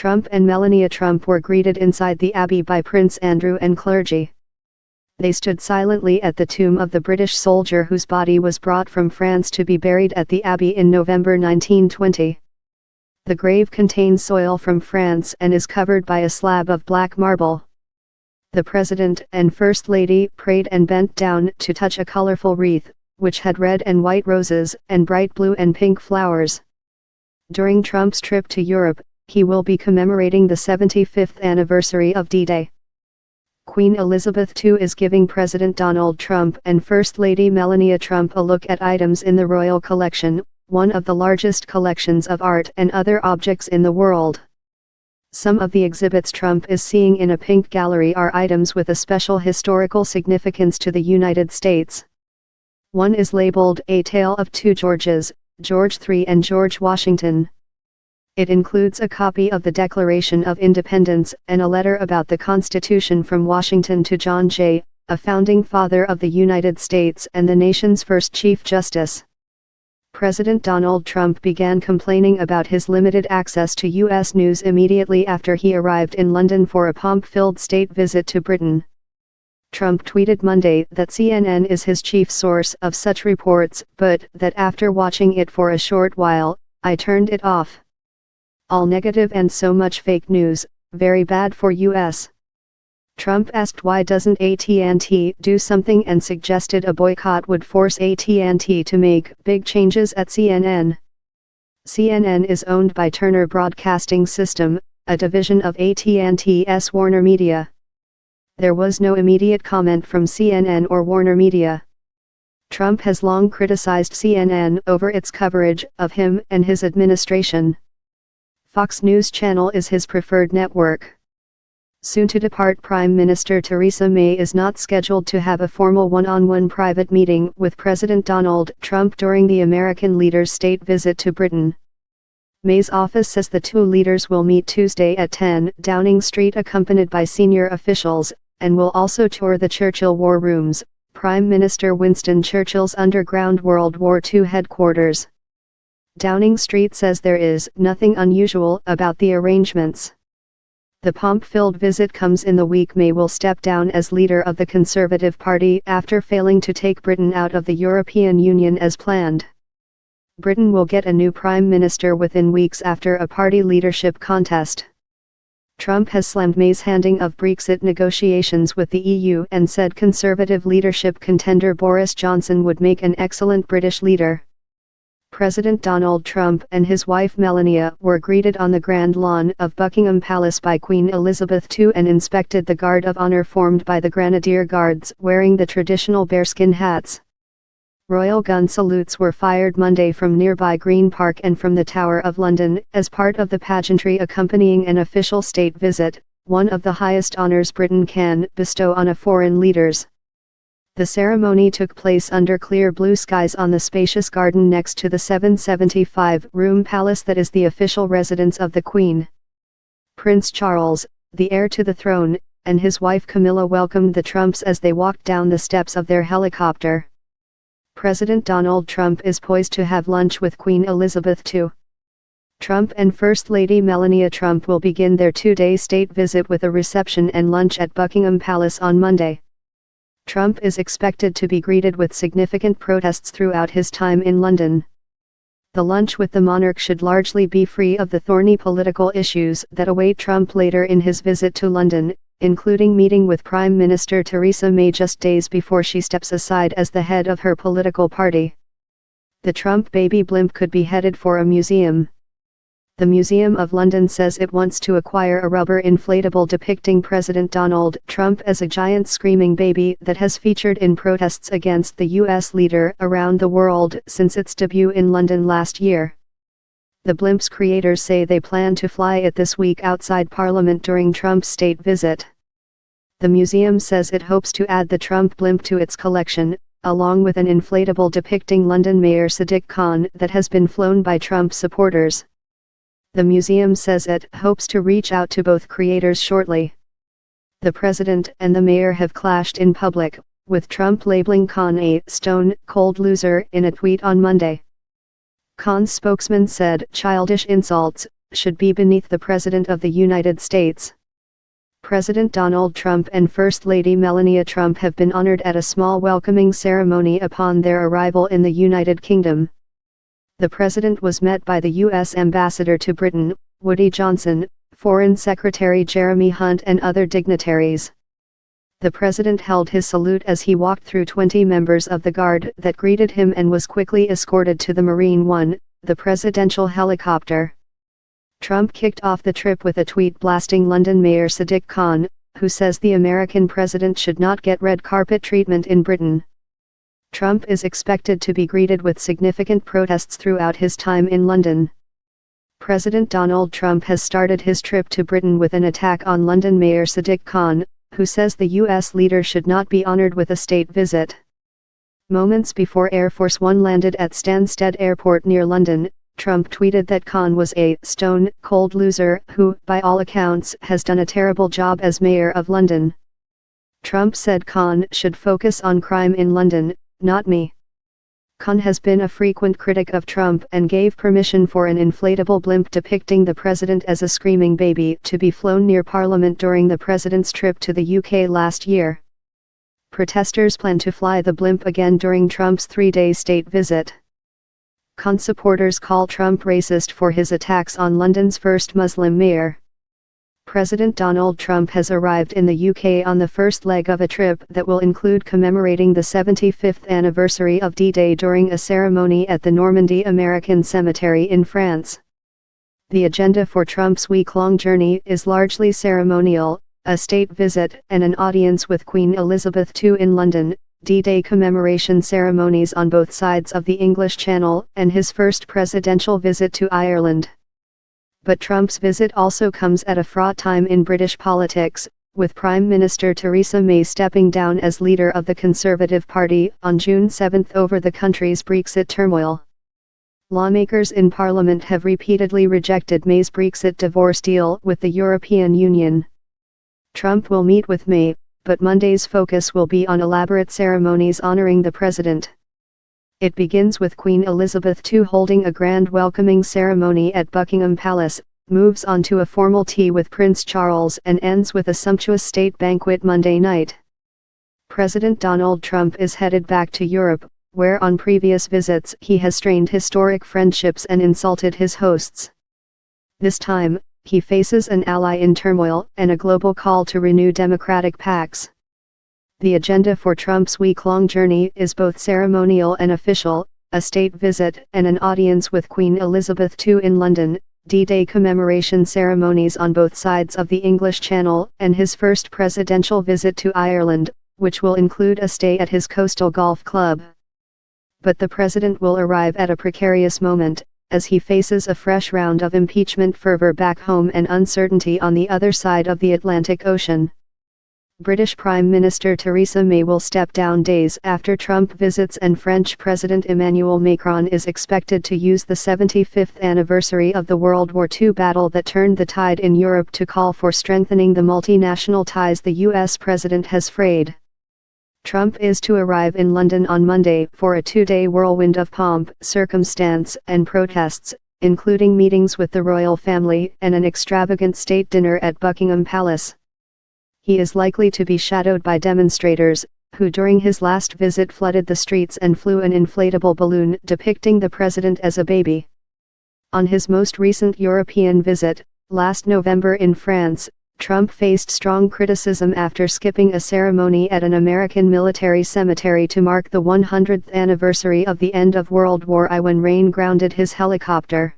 Trump and Melania Trump were greeted inside the Abbey by Prince Andrew and clergy. They stood silently at the tomb of the British soldier whose body was brought from France to be buried at the Abbey in November 1920. The grave contains soil from France and is covered by a slab of black marble. The President and First Lady prayed and bent down to touch a colorful wreath, which had red and white roses and bright blue and pink flowers. During Trump's trip to Europe, he will be commemorating the 75th anniversary of D-Day. Queen Elizabeth II is giving President Donald Trump and First Lady Melania Trump a look at items in the royal collection, one of the largest collections of art and other objects in the world. Some of the exhibits Trump is seeing in a pink gallery are items with a special historical significance to the United States. One is labeled A Tale of Two Georges, George III and George Washington. It includes a copy of the Declaration of Independence and a letter about the Constitution from Washington to John Jay, a founding father of the United States and the nation's first Chief Justice. President Donald Trump began complaining about his limited access to U.S. news immediately after he arrived in London for a pomp-filled state visit to Britain. Trump tweeted Monday that CNN is his chief source of such reports, but that after watching it for a short while, I turned it off. All negative and so much fake news, very bad for US. Trump asked why doesn't AT&T do something and suggested a boycott would force AT&T to make big changes at CNN. CNN is owned by Turner Broadcasting System, a division of AT&T's Warner Media. There was no immediate comment from CNN or Warner Media. Trump has long criticized CNN over its coverage of him and his administration. Fox News Channel is his preferred network. Soon-to-depart Prime Minister Theresa May is not scheduled to have a formal one-on-one private meeting with President Donald Trump during the American leader's state visit to Britain. May's office says the two leaders will meet Tuesday at 10 Downing Street accompanied by senior officials, and will also tour the Churchill War Rooms, Prime Minister Winston Churchill's underground World War II headquarters. Downing Street says there is nothing unusual about the arrangements. The pomp-filled visit comes in the week May will step down as leader of the Conservative Party after failing to take Britain out of the European Union as planned. Britain will get a new prime minister within weeks after a party leadership contest. Trump has slammed May's handling of Brexit negotiations with the EU and said Conservative leadership contender Boris Johnson would make an excellent British leader. President Donald Trump and his wife Melania were greeted on the Grand Lawn of Buckingham Palace by Queen Elizabeth II and inspected the Guard of Honor formed by the Grenadier Guards wearing the traditional bearskin hats. Royal gun salutes were fired Monday from nearby Green Park and from the Tower of London as part of the pageantry accompanying an official state visit, one of the highest honours Britain can bestow on a foreign leaders. The ceremony took place under clear blue skies on the spacious garden next to the 775-room palace that is the official residence of the Queen. Prince Charles, the heir to the throne, and his wife Camilla welcomed the Trumps as they walked down the steps of their helicopter. President Donald Trump is poised to have lunch with Queen Elizabeth II. Trump and First Lady Melania Trump will begin their two-day state visit with a reception and lunch at Buckingham Palace on Monday. Trump is expected to be greeted with significant protests throughout his time in London. The lunch with the monarch should largely be free of the thorny political issues that await Trump later in his visit to London, including meeting with Prime Minister Theresa May just days before she steps aside as the head of her political party. The Trump baby blimp could be headed for a museum. The Museum of London says it wants to acquire a rubber inflatable depicting President Donald Trump as a giant screaming baby that has featured in protests against the U.S. leader around the world since its debut in London last year. The blimp's creators say they plan to fly it this week outside Parliament during Trump's state visit. The museum says it hopes to add the Trump blimp to its collection, along with an inflatable depicting London Mayor Sadiq Khan that has been flown by Trump supporters. The museum says it hopes to reach out to both creators shortly. The president and the mayor have clashed in public, with Trump labeling Khan a stone-cold loser in a tweet on Monday. Khan's spokesman said childish insults, should be beneath the President of the United States. President Donald Trump and First Lady Melania Trump have been honored at a small welcoming ceremony upon their arrival in the United Kingdom. The President was met by the U.S. Ambassador to Britain, Woody Johnson, Foreign Secretary Jeremy Hunt and other dignitaries. The President held his salute as he walked through 20 members of the Guard that greeted him and was quickly escorted to the Marine One, the presidential helicopter. Trump kicked off the trip with a tweet blasting London Mayor Sadiq Khan, who says the American president should not get red carpet treatment in Britain. Trump is expected to be greeted with significant protests throughout his time in London. President Donald Trump has started his trip to Britain with an attack on London Mayor Sadiq Khan, who says the U.S. leader should not be honored with a state visit. Moments before Air Force One landed at Stansted Airport near London, Trump tweeted that Khan was a stone-cold loser who, by all accounts, has done a terrible job as mayor of London. Trump said Khan should focus on crime in London, not me. Khan has been a frequent critic of Trump and gave permission for an inflatable blimp depicting the president as a screaming baby to be flown near Parliament during the president's trip to the UK last year. Protesters plan to fly the blimp again during Trump's 3-day state visit. Khan supporters call Trump racist for his attacks on London's first Muslim mayor. President Donald Trump has arrived in the UK on the first leg of a trip that will include commemorating the 75th anniversary of D-Day during a ceremony at the Normandy American Cemetery in France. The agenda for Trump's week-long journey is largely ceremonial, a state visit and an audience with Queen Elizabeth II in London, D-Day commemoration ceremonies on both sides of the English Channel, and his first presidential visit to Ireland. But Trump's visit also comes at a fraught time in British politics, with Prime Minister Theresa May stepping down as leader of the Conservative Party on June 7 over the country's Brexit turmoil. Lawmakers in Parliament have repeatedly rejected May's Brexit divorce deal with the European Union. Trump will meet with May, but Monday's focus will be on elaborate ceremonies honoring the president. It begins with Queen Elizabeth II holding a grand welcoming ceremony at Buckingham Palace, moves on to a formal tea with Prince Charles and ends with a sumptuous state banquet Monday night. President Donald Trump is headed back to Europe, where on previous visits he has strained historic friendships and insulted his hosts. This time, he faces an ally in turmoil and a global call to renew democratic pacts. The agenda for Trump's week-long journey is both ceremonial and official, a state visit and an audience with Queen Elizabeth II in London, D-Day commemoration ceremonies on both sides of the English Channel, and his first presidential visit to Ireland, which will include a stay at his coastal golf club. But the president will arrive at a precarious moment, as he faces a fresh round of impeachment fervor back home and uncertainty on the other side of the Atlantic Ocean. British Prime Minister Theresa May will step down days after Trump visits, and French President Emmanuel Macron is expected to use the 75th anniversary of the World War II battle that turned the tide in Europe to call for strengthening the multinational ties the U.S. president has frayed. Trump is to arrive in London on Monday for a 2-day whirlwind of pomp, circumstance, and protests, including meetings with the royal family and an extravagant state dinner at Buckingham Palace. He is likely to be shadowed by demonstrators, who during his last visit flooded the streets and flew an inflatable balloon depicting the president as a baby. On his most recent European visit, last November in France, Trump faced strong criticism after skipping a ceremony at an American military cemetery to mark the 100th anniversary of the end of World War I when rain grounded his helicopter.